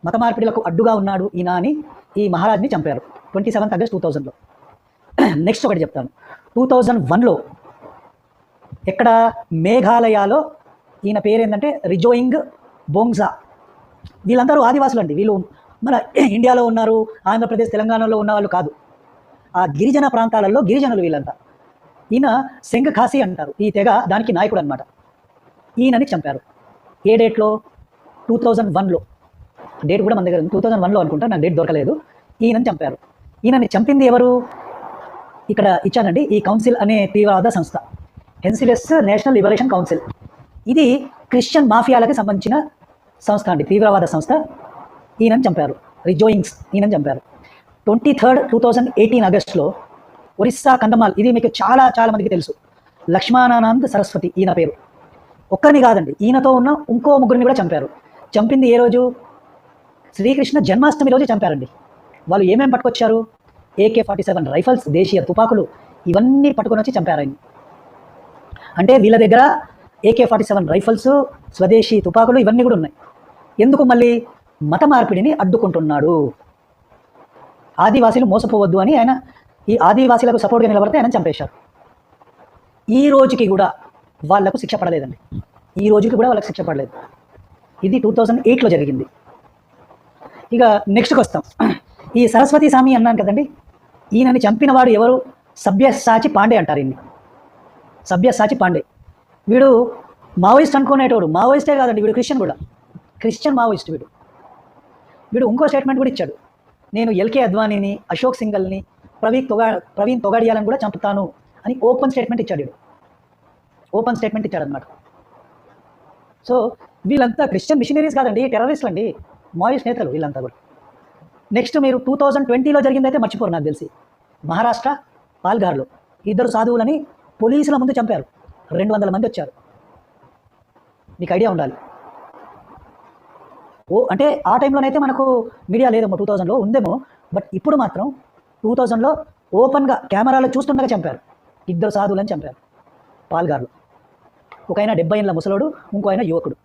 మత మార్పిడులకు అడ్డుగా ఉన్నాడు ఈయన అని ఈ మహారాజ్ని చంపారు 27 ఆగస్ట్ 2000లో. నెక్స్ట్ ఒకటి చెప్తాను. 2001లో ఎక్కడ? మేఘాలయలో. ఈయన పేరు ఏంటంటే రిజోయింగ్ బోంగ్జా. వీళ్ళందరూ ఆదివాసులు అండి. వీళ్ళు మన ఇండియాలో ఉన్నారు, ఆంధ్రప్రదేశ్ తెలంగాణలో ఉన్న వాళ్ళు కాదు, ఆ గిరిజన ప్రాంతాలలో గిరిజనులు వీళ్ళంతా. ఈయన సెంగ్ ఖాసీ అంటారు ఈ తెగ, దానికి నాయకుడు అనమాట. ఈయనని చంపారు. ఏ డేట్లో? 2001లో. డేట్ కూడా మన దగ్గర 2001లో అనుకుంటా, నాకు డేట్ దొరకలేదు. ఈయనని చంపారు. ఈయనని చంపింది ఎవరు? ఇక్కడ ఇచ్చానండి, ఈ కౌన్సిల్ అనే తీవ్రవాద సంస్థ, హెన్సిలెస్ నేషనల్ లిబరేషన్ కౌన్సిల్. ఇది క్రిస్టియన్ మాఫియాలకు సంబంధించిన సంస్థ అండి, తీవ్రవాద సంస్థ. ఈయనని చంపారు, రిజోయింగ్స్. ఈయనని చంపారు 23rd 2018 ఆగస్టులో ఒరిస్సా కందమాల్. ఇది మీకు చాలా చాలా మందికి తెలుసు. లక్ష్మణానంద్ సరస్వతి ఈయన పేరు. ఒక్కరిని కాదండి, ఈయనతో ఉన్న ఇంకో ముగ్గురిని కూడా చంపారు. చంపింది ఏ రోజు? శ్రీకృష్ణ జన్మాష్టమి రోజు చంపారండి. వాళ్ళు ఏమేమి పట్టుకొచ్చారు? AK-47 రైఫల్స్, దేశీయ తుపాకులు, ఇవన్నీ పట్టుకొని వచ్చి చంపారు ఆయన. అంటే వీళ్ళ దగ్గర AK-47 రైఫల్స్, స్వదేశీ తుపాకులు ఇవన్నీ కూడా ఉన్నాయి. ఎందుకు? మళ్ళీ మత మార్పిడిని అడ్డుకుంటున్నాడు. ఆదివాసీలు మోసపోవద్దు అని ఆయన ఈ ఆదివాసీలకు సపోర్ట్గా నిలబడితే ఆయన చంపేశారు. ఈ రోజుకి కూడా వాళ్లకు శిక్ష పడలేదండి. ఈ రోజుకి కూడా వాళ్ళకి శిక్ష పడలేదు. ఇది 2008లో జరిగింది. ఇక నెక్స్ట్కి వస్తాం. ఈ సరస్వతి స్వామి అన్నాను కదండి, ఈయనని చంపినవాడు ఎవరు? సభ్యసాచి పాండే అంటారు ఈయన్ని. సభ్యసాచి పాండే. వీడు మావోయిస్ట్ అనుకునేటోడు. మావోయిస్టే కాదండి, వీడు క్రిస్టియన్ కూడా, క్రిస్టియన్ మావోయిస్ట్ వీడు. ఇంకో స్టేట్మెంట్ కూడా ఇచ్చాడు, నేను LK అద్వానీని, అశోక్ సింగల్ని, ప్రవీణ్ తొగాడియాలను కూడా చంపుతాను అని ఓపెన్ స్టేట్మెంట్ ఇచ్చాడు. వీడు ఓపెన్ స్టేట్మెంట్ ఇచ్చాడనమాట. సో వీళ్ళంతా క్రిస్టియన్ మిషనరీస్ కాదండి, టెర్రరిస్టులు అండి, మావోయిస్ట్ నేతలు వీళ్ళంతా కూడా. నెక్స్ట్ మీరు 2020లో జరిగిందైతే మర్చిపోరు నాకు తెలిసి. మహారాష్ట్ర పాల్ఘర్లో 2 సాధువులని పోలీసుల ముందు చంపారు. 200 మంది వచ్చారు. మీకు ఐడియా ఉండాలి. అంటే ఆ టైంలోనైతే మనకు మీడియా లేదేమో, 2000లో ఉందేమో. బట్ ఇప్పుడు మాత్రం 2000లో ఓపెన్గా కెమెరాలో చూస్తుండగా చంపారు. 2 సాధువులని చంపారు పాల్గార్లు. ఒక ఆయన 70 ఏళ్ళ ముసలోడు, ఇంకో ఆయన యువకుడు.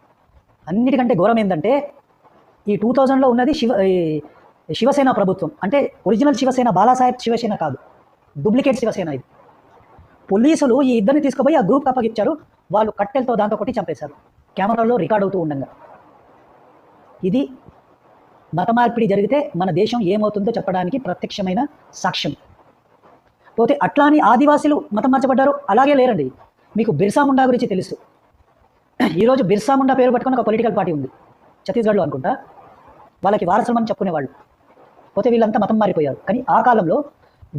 అన్నిటికంటే ఘోరం ఏంటంటే ఈ 2000లో ఉన్నది శివసేన ప్రభుత్వం. అంటే ఒరిజినల్ శివసేన, బాలాసాహెబ్ శివసేన కాదు, డూప్లికేట్ శివసేన ఇది. పోలీసులు ఈ ఇద్దరిని తీసుకుపోయి ఆ గ్రూప్కి అప్పగిచ్చారు. వాళ్ళు కట్టెలతో దాంతో కొట్టి చంపేశారు, కెమెరాలో రికార్డ్ అవుతూ ఉండగా. ఇది మత మార్పిడి జరిగితే మన దేశం ఏమవుతుందో చెప్పడానికి ప్రత్యక్షమైన సాక్ష్యం. పోతే అట్లా అని ఆదివాసులు మతం మార్చబడ్డారు అలాగే లేరండి. మీకు బిర్సా ముండా గురించి తెలుసు. ఈరోజు బిర్సా ముండా పేరు పట్టుకుని ఒక పొలిటికల్ పార్టీ ఉంది ఛత్తీస్గఢ్లో అనుకుంటా. వాళ్ళకి వారసులమని చెప్పుకునేవాళ్ళు. పోతే వీళ్ళంతా మతం మారిపోయారు. కానీ ఆ కాలంలో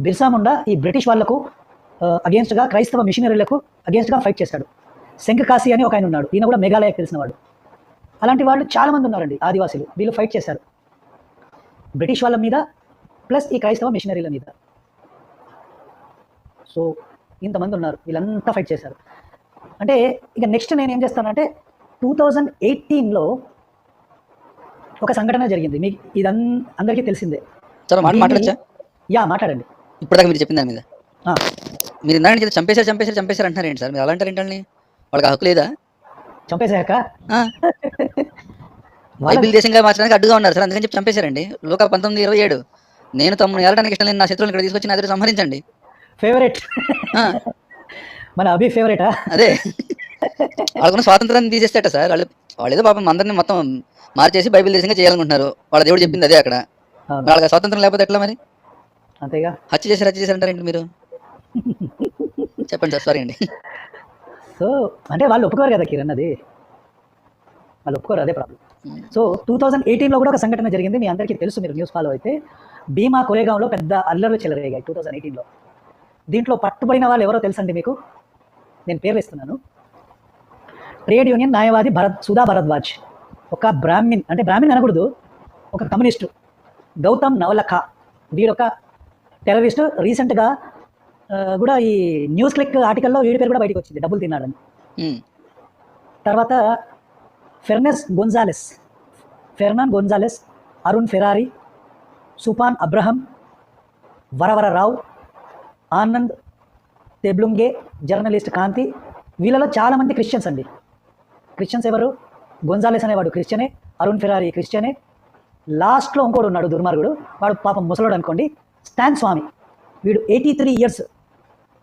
బిర్సా ముండా ఈ బ్రిటిష్ వాళ్లకు అగేన్స్ట్గా, క్రైస్తవ మిషనరీలకు అగేన్స్ట్గా ఫైట్ చేశాడు. శంఖ్ కాశీ అని ఒక ఆయన ఉన్నాడు. ఈయన కూడా మేఘాలయకు తెలిసినవాడు. అలాంటి వాళ్ళు చాలామంది ఉన్నారండి ఆదివాసులు. వీళ్ళు ఫైట్ చేశారు బ్రిటిష్ వాళ్ళ మీద, ప్లస్ ఈ క్రైస్తవ మిషనరీల మీద. సో ఇంతమంది ఉన్నారు, వీళ్ళంతా ఫైట్ చేశారు. అంటే ఇక నెక్స్ట్ నేను ఏం చేస్తానంటే 2018లో ఒక సంఘటన జరిగింది. మీకు అందరికీ తెలిసిందే. మాట్లాడచ్చా? యా, మాట్లాడండి. ఇప్పటిదాకా మీరు చెప్పింది దాని మీద మీరు ఇందాక చంపేశారు అంటున్నారు ఏంటి సార్? మీరు అలాంటారు ఏంటండి? వాళ్ళకి హక్కు లేదా? చంపేశాక బైబిల్ దేశంగా మార్చడానికి అడ్డుగా ఉన్నారు సార్, అందుకని చెప్పి చంపేశారండి. లోక 19:27 నేను తమ్ముని ఏలడానికి ఇష్టం లేని నా శత్రువులను ఇక్కడ తీసుకొచ్చి నా దగ్గర సంహరించండి. ఫేవరెట్ మన అభి ఫేవరెటా? అదే వాళ్ళకున్న స్వాతంత్రాన్ని తీసేస్తేట సార్. వాళ్ళు ఏదో పాపం అందరినీ మొత్తం మార్చేసి బైబిల్ దేశంగా చేయాలనుకుంటున్నారు. వాళ్ళ దేవుడు చెప్పింది అదే. అక్కడ వాళ్ళకి స్వాతంత్రం లేకపోతే ఎట్లా మరి? అంతేగా. హత్య చేశారంటారేంటి మీరు? చెప్పండి సార్. సారీ అండి. సో అంటే వాళ్ళు ఒప్పుకోరు కదా కిరణ్, అది వాళ్ళు ఒప్పుకోరు, అదే ప్రాబ్లం. సో 2018లో కూడా ఒక సంఘటన జరిగింది, మీ అందరికీ తెలుసు, మీరు న్యూస్ ఫాలో అయితే. భీమా కొరేగాంలో పెద్ద అల్లర్లు చెలరేగాయి 2018లో. దీంట్లో పట్టుబడిన వాళ్ళు ఎవరో తెలుసండి మీకు? నేను పేర్లు ఇస్తున్నాను. ట్రేడ్ యూనియన్ న్యాయవాది సుధా భరద్వాజ్, ఒక బ్రాహ్మిన్, అంటే బ్రాహ్మిన్ అనకూడదు, ఒక కమ్యూనిస్టు గౌతమ్ నవలఖా, వీడొక టెర్రరిస్టు. రీసెంట్గా కూడా ఈ న్యూస్ క్లిక్ ఆర్టికల్లో వీడి పేరు కూడా బయటకు వచ్చింది, డబ్బులు తిన్నాడని. తర్వాత ఫెర్నాన్ గొన్జాలెస్, అరుణ్ ఫెరారీ, సుపాన్ అబ్రహం, వరవర రావు, ఆనంద్ తెబ్లుంగే, జర్నలిస్ట్ కాంతి. వీళ్ళలో చాలామంది క్రిస్టియన్స్ అండి. క్రిస్టియన్స్ ఎవరు? గొన్జాలెస్ అనేవాడు క్రిస్టియనే, అరుణ్ ఫెరారీ క్రిస్టియనే. లాస్ట్లో ఇంకోడు ఉన్నాడు దుర్మార్గుడు, వాడు పాపం ముసలోడు అనుకోండి, స్టాన్ స్వామి. వీడు 83 ఇయర్స్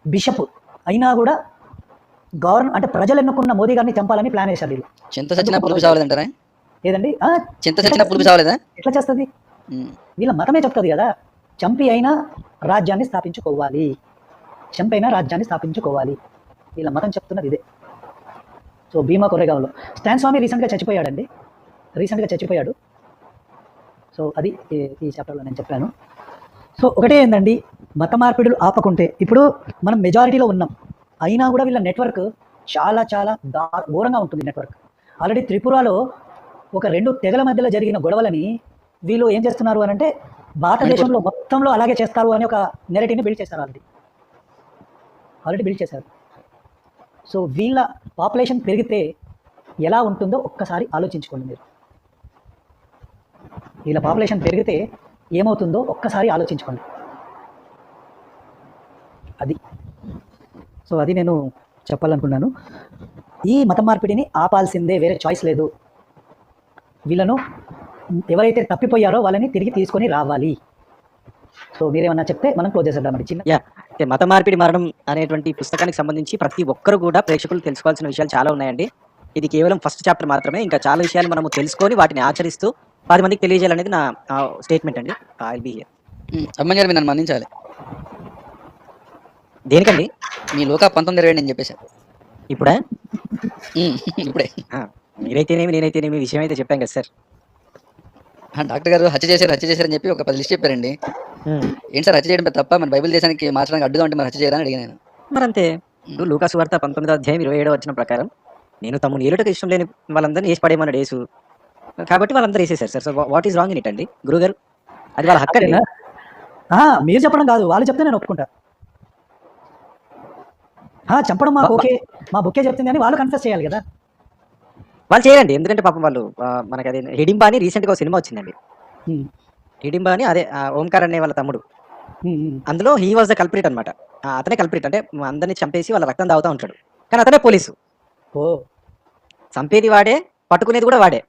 బిషప్ అయినా కూడా అంటే ప్రజలు ఎన్నుకున్న మోదీ గారిని చంపాలని ప్లాన్ వేశారు వీళ్ళు. చింత సచ్చినా పులుపు చావలేదంటారా? ఏదండి, చింత సచ్చినా పులుపు చావలేదా? ఎట్లా చేస్తుంది? వీళ్ళ మతమే చెప్తుంది కదా, చంపి అయినా రాజ్యాన్ని స్థాపించుకోవాలి, చంపైనా రాజ్యాన్ని స్థాపించుకోవాలి. వీళ్ళ మతం చెప్తున్నది ఇదే. సో భీమా కొరేగాంలో స్టాన్ స్వామి రీసెంట్గా చచ్చిపోయాడు. సో అది ఈ చాప్టర్లో నేను చెప్పాను. సో ఒకటే ఏందండి, మత మార్పిడులు ఆపకుంటే, ఇప్పుడు మనం మెజారిటీలో ఉన్నాం అయినా కూడా వీళ్ళ నెట్వర్క్ చాలా చాలా ఘోరంగా ఉంటుంది నెట్వర్క్. ఆల్రెడీ త్రిపురలో ఒక 2 తెగల మధ్యలో జరిగిన గొడవలని వీళ్ళు ఏం చేస్తున్నారు అని అంటే, భారతదేశంలో మొత్తంలో అలాగే చేస్తారు అని ఒక నెరేటివ్ని బిల్డ్ చేస్తారు, ఆల్రెడీ బిల్డ్ చేశారు. సో వీళ్ళ పాపులేషన్ పెరిగితే ఎలా ఉంటుందో ఒక్కసారి ఆలోచించుకోండి మీరు. వీళ్ళ పాపులేషన్ పెరిగితే ఏమవుతుందో ఒక్కసారి ఆలోచించుకోండి. అది సో అది నేను చెప్పాలనుకున్నాను. ఈ మత మార్పిడిని ఆపాల్సిందే, వేరే చాయిస్ లేదు. వీళ్ళను ఎవరైతే తప్పిపోయారో వాళ్ళని తిరిగి తీసుకొని రావాలి. సో మీరేమన్నా చెప్తే మనం క్లోజ్ చేసేద్దామండి. చిన్న మత మార్పిడి మరణం అనేటువంటి పుస్తకానికి సంబంధించి ప్రతి ఒక్కరు కూడా ప్రేక్షకులు తెలుసుకోవాల్సిన విషయాలు చాలా ఉన్నాయండి. ఇది కేవలం ఫస్ట్ చాప్టర్ మాత్రమే. ఇంకా చాలా విషయాలు మనము తెలుసుకొని వాటిని ఆచరిస్తూ 10 మందికి తెలియజేయాలనేది నా స్టేట్మెంట్ అండి. I be here. అమ్మగారు మీరు నన్ను మన్నించాలి. దేనికండి? మీ లోక 19:20 నేను చెప్పేశాను ఇప్పుడే. మీరైతేనేమి నేనైతేనేమి విషయం అయితే చెప్పాం కదా సార్. డాక్టర్ గారు హత్య చేశారని చెప్పి ఒక 10 లిస్ట్ చెప్పారండి. ఏంటి సార్ హత్య చేయడం తప్ప? మన బైబిల్ దేశానికి మార్చడానికి అడ్డుగా ఉంటే మరి హత్య చేయాలని అడిగాను నేను. మరి అంతే. లూకా సువార్త 19:27 వచ్చిన ప్రకారం నేను తమ్ముని ఏలుటకు ఇష్టం లేని వాళ్ళందరినీ వేసి పడేయమన్నాడు యేసు. కాబట్టి వాళ్ళందరూ వేసేసారు sir. So what is wrong in it అండి గురుగారు? అది వాళ్ళ హక్కు. మీరు చెప్పడం కాదు, వాళ్ళు చెప్తే నేను ఒప్పుకుంటా. చంపడం మాకు ఓకే, మా బుక్కే చెప్తుంది అని వాళ్ళు కన్ఫెస్ చేయాలి కదా. వాళ్ళు చేయరండి, ఎందుకంటే పాపం వాళ్ళు మనకి అది హిడింబా అని రీసెంట్గా ఒక సినిమా వచ్చిందండి. ఉమ్, హిడింబా అని, అదే ఓంకార్ అనే వాళ్ళ తమ్ముడు. ఉమ్. అందులో హీ వాజ్ ద కల్ప్రిట్ అనమాట. అతనే కల్ప్రిట్, అంటే అందరినీ చంపేసి వాళ్ళ రక్తం తాగుతూ ఉంటాడు, కానీ అతనే పోలీసు. ఓ చంపేది వాడే, పట్టుకునేది కూడా వాడే.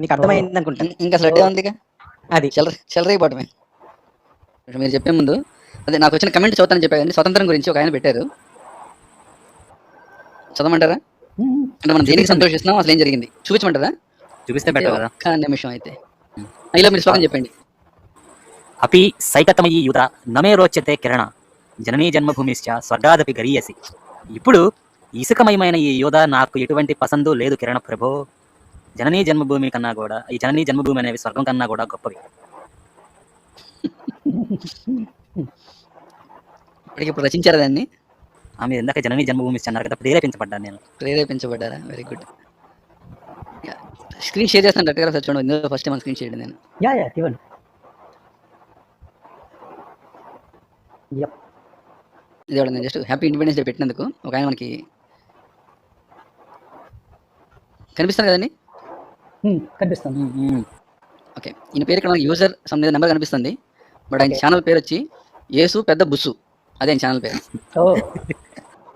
మీకు అర్థమైంది అనుకుంటా. ఇంకా అసలు అడ్డే ఉంది అది చెలరైపోవటమే. మీరు చెప్పే ముందు అదే నాకు వచ్చిన కమెంట్ చదువుతానని చెప్పారండి. స్వతంత్రం గురించి ఒక ఆయన పెట్టారు, చదవమంటారా? అంటే మనం దేనికి సంతోషిస్తున్నాం, అసలు ఏం జరిగింది చూపించమంటారా? చూపిస్తే బెటర్ కదా. ఒక్క నిమిషం అయితే ఇలా మీరు శ్లోకం చెప్పండి. అపి సైకతమయీ యుధ నమే రోచ్యతే కిరణ జననీ జన్మభూమిశ్చ స్వర్గాదపి గరీయసి. ఇప్పుడు ఇసుకమయమైన ఈ యోధ నాకు ఎటువంటి పసందు లేదు కిరణ ప్రభో. జననీ జన్మభూమి కన్నా కూడా, ఈ జననీ జన్మభూమి అనేవి స్వర్గం కన్నా కూడా గొప్పవి. ఇప్పుడు రచించారా దాన్ని? ఆమె ఇందాక జననీ జన్మభూమి అన్నారు కదా, ప్రేరేపించబడ్డారా? Very good. స్క్రీన్ షేర్ చేస్తాను డైరెక్ట్గా సార్, చూడండి ఇందులో ఫస్ట్ టైం స్క్రీన్ షేర్ నేను. యా ఇవ్వండి. ఇది నేను జస్ట్ హ్యాపీ ఇండిపెండెన్స్ డే పెట్టినందుకు ఒక ఆయన మనకి కనిపిస్తాను కదండి. కనిపిస్తుంది. ఓకే, ఈయన పేరు ఇక్కడ మనకి యూజర్ సంబంధించిన నెంబర్ కనిపిస్తుంది, బట్ ఆయన ఛానల్ పేరు వచ్చి యేసు పెద్ద బుస్సు, అదే ఆయన ఛానల్ పేరు.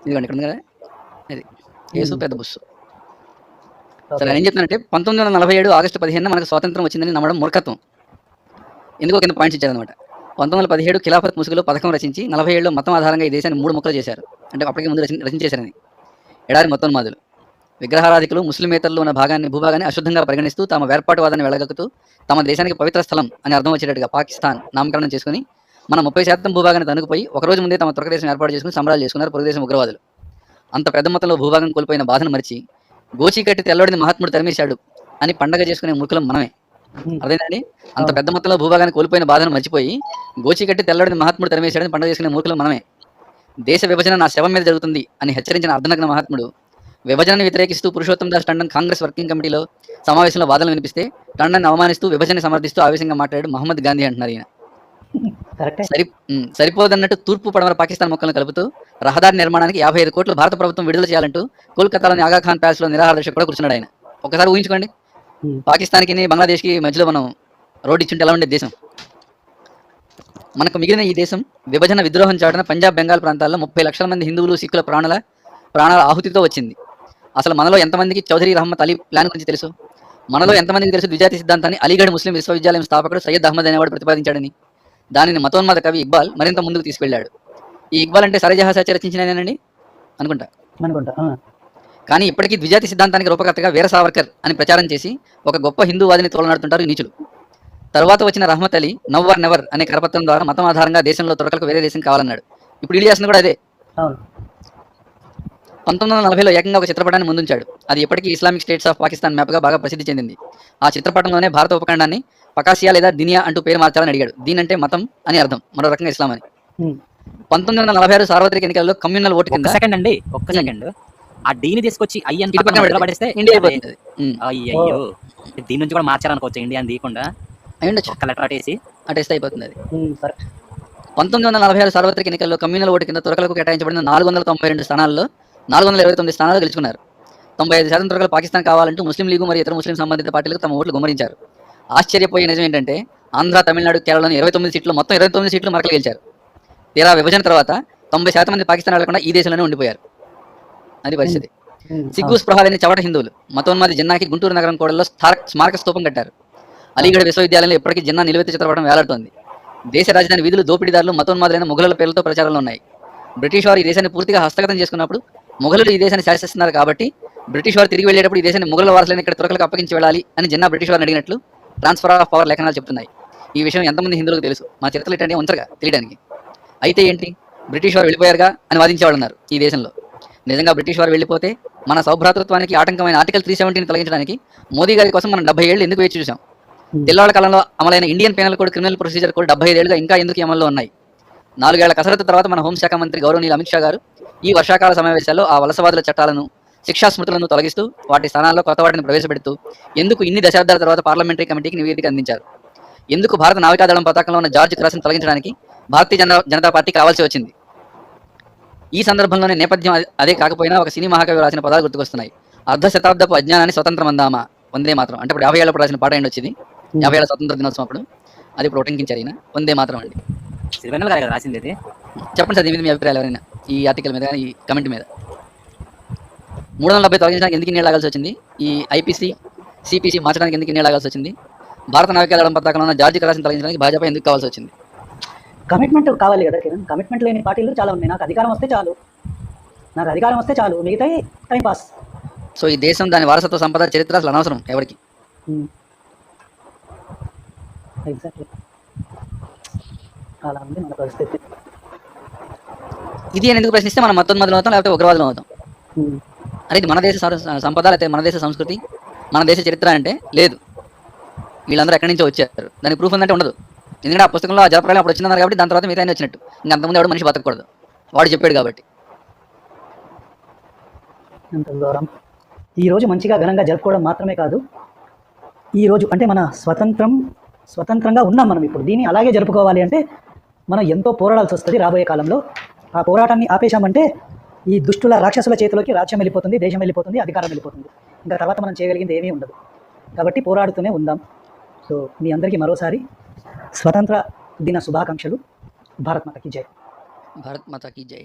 ఇదిగోండి ఇక్కడ ఉంది కదా, ఇది యేసు పెద్ద బుస్సు. సరే, నేను ఏం చెప్తానంటే 1947 ఆగస్టు 15 మనకు స్వాతంత్రం వచ్చిందని నమ్మడం మూర్ఖత్వం. ఎందుకో కింద పాయింట్స్ ఇచ్చారనమాట. 1917 ఖిలాఫత్ ముసుగులో పథకం రచించి 47లో మతం ఆధారంగా ఈ దేశాన్ని 3 ముక్కలు చేశారు. అంటే అప్పటికే ముందు రచించేశారని. ఎడారి మతోన్మాదులు, విగ్రహారాధికులు ముస్లిమేతరులు ఉన్న భూభాగాన్ని అశుద్ధంగా పరిగణిస్తూ తమ వేర్పాటువాదాన్ని వెళ్ళగక్కుతూ తమ దేశానికి పవిత్ర స్థలం అని అర్థం వచ్చేటట్టుగా పాకిస్తాన్ నామకరణం చేసుకుని మన 30% భూభాగాన్ని తనుకుపోయి ఒకరోజు ముందే తమ తురక దేశం ఏర్పాటు చేసుకుని సంబరాలు చేసుకున్నారు పొరుగుదేశం ఉగ్రవాదులు. అంత పెద్ద మొత్తంలో భూభాగం కోల్పోయిన బాధను మరిచి గోచి కట్టి తెల్లడిని మహాత్ముడు తరిమేశాడు అని పండగ చేసుకునే మూర్ఖులం మనమే. అదేనండి, అంత పెద్ద మొత్తంలో భూభాగాన్ని కోల్పోయిన బాధను మర్చిపోయి గోచి కట్టి తెల్లడిని మహాత్ముడు తరిమేశాడని పండగ చేసుకునే మూర్ఖులం మనమే. దేశ విభజన నా శవం మీద జరుగుతుంది అని హెచ్చరించిన అర్ధనగ్న మహాత్ముడు విభజనను వ్యతిరేకిస్తూ పురుషోత్తం దాస్ టండన్ కాంగ్రెస్ వర్కింగ్ కమిటీలో సమావేశంలో వాదనలు వినిపిస్తే టండన్ అవమానిస్తూ విభజన సమర్థిస్తూ ఆవేశంగా మాట్లాడాడు మహమ్మద్ గాంధీ అంటున్నారు ఈయన. సరిపోదన్నట్టు తూర్పు పడమర పాకిస్తాన్ మొక్కలను కలుపుతూ రహదారి నిర్మాణానికి 55 కోట్లు భారత ప్రభుత్వం విడుదల చేయాలంటూ కోల్కతాలోని ఆగాఖాన్ ప్యాలెస్ లో నిరాహార దీక్ష కూడా కూర్చున్నాడు ఆయన. ఒకసారి ఊహించుకోండి, పాకిస్తాన్కి బంగ్లాదేశ్కి మధ్యలో మనం రోడ్డు ఇచ్చుంటే ఎలా ఉండేది దేశం. మనకు మిగిలిన ఈ దేశం విభజన విద్రోహం చాటున పంజాబ్ బెంగాల్ ప్రాంతాల్లో 30 లక్షల మంది హిందువులు సిక్కుల ప్రాణాల ఆహుతితో వచ్చింది. అసలు మనలో ఎంతమందికి చౌదరి రహమ్మద్ అలీ ప్లాన్ గురించి తెలుసు? మనలో ఎంతమందికి తెలుసు ద్విజాతి సిద్ధాంతాన్ని అలీగఢ్ ముస్లిం విశ్వవిద్యాలయం స్థాపకుడు సయ్యద్ అహ్మద్ అనేవాడు ప్రతిపాదించాడని? దానిని మతోన్మాద కవి ఇక్బాల్ మరింత ముందుకు తీసుకెళ్లాడు. ఈ ఇక్బాల్ అంటే సరజహాసాచి రచించినేనండి అనుకుంటా. కానీ ఇప్పటికీ ద్విజాతి సిద్ధాంతానికి రూపకర్తగా వీర సావర్కర్ అని ప్రచారం చేసి ఒక గొప్ప హిందూవాదిని తోలనాడుతుంటారు నీచులు. తర్వాత వచ్చిన రహమత్ అలీ నవ్వర్ నెవర్ అనే కరపత్రం ద్వారా మతం ఆధారంగా దేశంలో తురకలకు వేరే దేశం కావాలన్నాడు. ఇప్పుడు ఇల్లు చేస్తుంది కూడా అదే. 1940లో ఏకంగా ఒక చిత్రపటాన్ని ముందుంచాడు. అది ఇప్పటికీ ఇస్లామిక్ స్టేట్స్ ఆఫ్ పాకిస్తాన్ మ్యాప్గా బాగా ప్రసిద్ధి చెందింది. ఆ చిత్రపటంలోనే భారత ఉపఖండాన్ని పకాసియా లేదా దినియా అంటూ పేరు మార్చాలని అడిగాడు. దీని అంటే మతం అని అర్థం, మరో రకంగా ఇస్లాం అని. 1946 సార్వత్రిక ఎన్నికల్లో కమ్యూనల్ ఓటు కింద ఒక్క సెకండ్ ఆ డీని తీసుకొచ్చి అయ్యని పడిస్తే ఇండియా అయిపోతుంది. అయ్యో, దీని నుంచి కూడా మార్చాలనుకోవచ్చు ఇండియా తీయకుండా. ఒక్క లెటర్ అటేస్తే అయిపోతుంది అది. 1946 సార్వత్రిక ఎన్నికల్లో కమ్యూనల్ ఓటు కింద తురకలకు కేటాయించబడిన 492 స్థానాల్లో 429 స్థానాలు గెలుచుకున్నారు. 95% తురకలు పాకిస్తాన్ కావాలంటూ ముస్లిం లీగు మరియు ఇతర ముస్లిం సంబంధిత పార్టీలకు తమ ఓట్లు గుమ్మరించారు. ఆశ్చర్యపోయే నిజం ఏంటంటే ఆంధ్ర, తమిళనాడు, కేరళలోని 29 సీట్లు, మొత్తం 29 సీట్లు మరకలు గెలిచారు. తీరా విభజన తర్వాత 90% మంది పాకిస్తాన్ వెళ్లకుండా ఈ దేశంలోనే ఉండిపోయారు. అది పరిస్థితి. సిగ్గు స్పృహాలని చవట హిందువులు మతోన్మాది జిన్నాకి గుంటూరు నగరం కోడల్లో స్మారక స్తూపం కట్టారు. అలీగఢ్ విశ్వవిద్యాలయంలో ఇప్పటికీ జిన్నా నిలువెత్తి చిత్రపటం వేలాడుతోంది. దేశ రాజధాని వీధులు దోపిడీదారులు మతోన్మాదులైన ముఘలుల పేర్లతో ప్రచారంలో ఉన్నాయి. బ్రిటిష్ వారు ఈ దేశాన్ని పూర్తిగా హస్తగతం చేసుకున్నప్పుడు ముఘలులు ఈ దేశాన్ని శాసిస్తున్నారు కాబట్టి బ్రిటిష్ వారు తిరిగి వెళ్ళేటప్పుడు ఈ దేశాన్ని ముఘలుల వారసులైన ఇక్కడ తురకలకు అప్పగించి వెళ్ళాలి అని జిన్నా బ్రిటిష్ వారిని అడిగినట్లు ట్రాన్స్ఫర్ ఆఫ్ పవర్ లేఖనాలు చెప్తున్నాయి. ఈ విషయం ఎంతమంది హిందువులకు తెలుసు? మా చరిత్రలు ఏంటంటే ఉంచరుగా తెలియడానికి. అయితే ఏంటి, బ్రిటిష్ వారు వెళ్ళిపోయారుగా అని వాదించేవాళ్ళు ఉన్నారు ఈ దేశంలో. నిజంగా బ్రిటిష్ వారు వెళ్ళిపోతే మన సౌభ్రాతృత్వానికి ఆటంకమైన ఆర్టికల్ 370ని తొలగించడానికి మోదీ గారి కోసం మనం 70 ఏళ్ళు ఎందుకు వేచి చూసాం? తెల్లవాళ్ళ కాలంలో అమలైన Indian penal code, criminal procedure code 75 ఏళ్లుగా ఇంకా ఎందుకు అమల్లో ఉన్నాయి? 4 ఏళ్ల కసరత్తు తర్వాత మన హోంశాఖ మంత్రి గౌరవనీయులు అమిత్ షా గారు ఈ వర్షాకాల సమావేశాల్లో ఆ వలసవాదుల చట్టాలను, శిక్షా స్మృతులను తొలగిస్తూ వాటి స్థానాల్లో కొత్త వాటిని ప్రవేశపెడుతూ ఎందుకు ఇన్ని దశాబ్దాల తర్వాత పార్లమెంటరీ కమిటీకి నివేదిక అందించారు? ఎందుకు భారత నావికాదళం పతాకంలో ఉన్న జార్జ్ క్రాస్ని తొలగించడానికి భారతీయ జనతా పార్టీ కావాల్సి వచ్చింది? ఈ సందర్భంలోనే నేపథ్యం అదే కాకపోయినా ఒక సినీ మహాకవి రాసిన పదాలు గుర్తుకొస్తున్నాయి. అర్ధ శతాబ్దపు అజ్ఞానాన్ని స్వతంత్రం అందామా వందే మాత్రం అంటే ఇప్పుడు 50 ఏళ్ళప్పుడు రాసిన పాట ఏంటి వచ్చింది 50 ఏళ్ళ స్వతంత్ర దినోత్సవం అప్పుడు అది ఇప్పుడు ఉటంకించారు ఈయన వందే మాత్రం అండి. సిరివెన్నెల గారు కదా రాసింది ఇది. చెప్పండి సార్ దీని మీద మీ అభిప్రాయాలు ఎవరైనా ఈ ఆర్టికల్ మీద కానీ ఈ కమెంట్ మీద. 370 తొలగించడానికి ఎందుకు ఇన్ని లాగాల్సి వచ్చింది? ఈ ఐపీసీ సిపిసి మార్చడానికి ఎందుకు ఇన్ని లాగాల్సి వచ్చింది? భారత నావికాదళం పతాకంలో ఉన్న జార్జి కరాసిని తొలగించడానికి భాజపా ఎందుకు కావాల్సి వచ్చింది? కమిట్మెంట్ కావాలి కదా కిరణ్. కమిట్మెంట్ లేని పార్టీలు చాలా ఉన్నాయి. నాకు అధికారం వస్తే చాలు మిగతాయి టైం పాస్. సో ఈ దేశం దాని వారసత్వ సంపద చరిత్ర అసలు అనవసరం ఎవరికి. ఎగ్జాక్ట్లీ అలా ఉంది మన పరిస్థితి. ఇది అని ఎందుకు ప్రశ్నిస్తే మనం మతోన్మాదులు అవుతాం లేకపోతే ఉగ్రవాదులు అవుతాం. అరే ఇది మన దేశ సంపద లేకపోతే మన దేశ సంస్కృతి మన దేశ చరిత్ర అంటే లేదు, వీళ్ళందరూ ఎక్కడి నుంచో వచ్చారు, దానికి ప్రూఫ్ ఉందంటే ఉండదు. ఎందుకంటే ఆ పుస్తకంలో ఆ జలప్రలయం అప్పుడు వచ్చిందన్నారు కాబట్టి దాని తర్వాత మిగతా వచ్చినట్టు. ఇంకా అంతకుముందు ఎవడు మనిషి బతకూడదు, వాడు చెప్పాడు కాబట్టి. అంత దూరం ఈరోజు మంచిగా ఘనంగా జరుపుకోవడం మాత్రమే కాదు, ఈరోజు అంటే మన స్వతంత్రంగా ఉన్నాం మనం ఇప్పుడు. దీన్ని అలాగే జరుపుకోవాలి అంటే మనం ఎంతో పోరాడాల్సి వస్తుంది రాబోయే కాలంలో. ఆ పోరాటాన్ని ఆపేశామంటే ఈ దుష్టుల రాక్షసుల చేతిలోకి రాజ్యం వెళ్ళిపోతుంది, దేశం వెళ్ళిపోతుంది, అధికారం వెళ్ళిపోతుంది. ఇంకా తర్వాత మనం చేయగలిగింది ఏమీ ఉండదు. కాబట్టి పోరాడుతూనే ఉందాం. సో మీ అందరికీ మరోసారి స్వతంత్ర దిన శుభాకాంక్షలు. భారత్ మాతకి జై. భారత్ మాతాకి జై.